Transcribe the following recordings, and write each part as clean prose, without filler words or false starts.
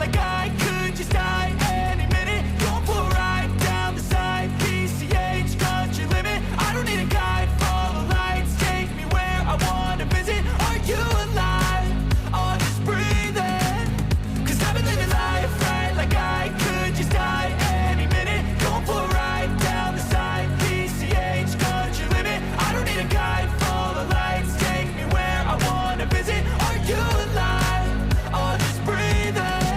like I could just die any minute. Going for a ride down the side, PCH, country limit. I don't need a guide, follow lights, take me where I wanna visit. Are you alive? Or just breathing? Cause I've been living life right like I could just die any minute. Going for a ride down the side, PCH, country limit. I don't need a guide, follow lights, take me where I wanna visit. Are you alive? Or just breathing?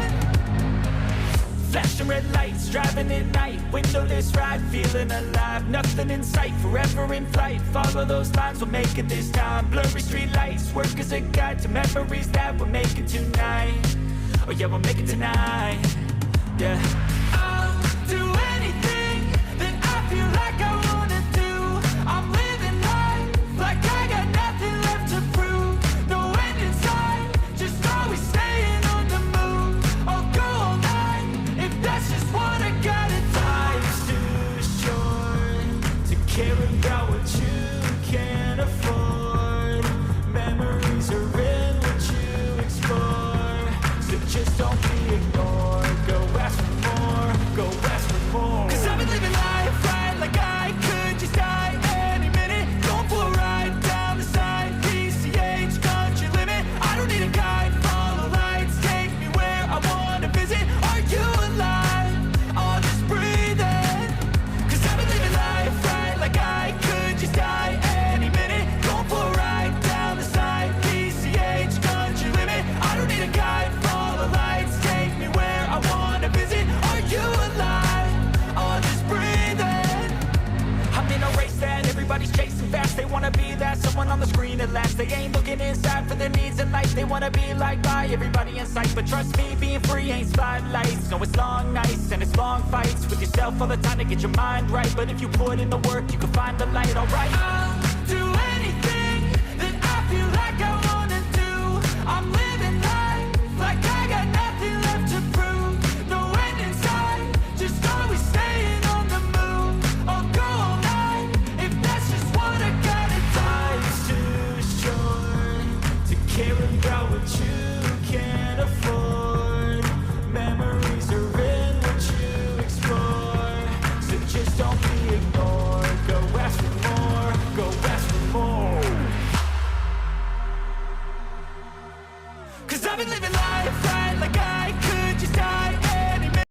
Flashing red lights, driving at night, windowless ride, feeling alive. Nothing in sight, forever in flight. Follow those lines, we'll make it this time. Blurry street lights, work as a guide to memories that we're making tonight. Oh yeah, we'll make it tonight. Yeah. I'll do anything that I feel like I wanna do. I'm living life like I got nothing left to prove. No end in sight, just always staying on the move. I'll go all night if that's just what I gotta do. Life's too short to care about what you can't afford. Memories are in what you explore, so just don't be ignored. Go ask for more, go ask for more. Cause I've been living life right like I could just die any minute. Going for a ride down the side, PCH, country limit. I don't need a guide, follow lights, take me where I wanna visit. Are you alive? Or just breathing? Cause I've been living life right like I could just die any minute. Going for a ride down the side, PCH, country limit. I don't need a guide, follow lights, take me where I wanna visit. Are you alive? Or just breathing? I'm in a race that everybody's chasing fast. They wanna be that someone on the screen at last. They ain't looking inside for their needs in life. They wanna be liked by everybody in sight. But trust me, being free ain't spotlights. No, it's long nights and it's long fights with yourself all the time to get your mind right. But if you put in the work, you can find the light, alright.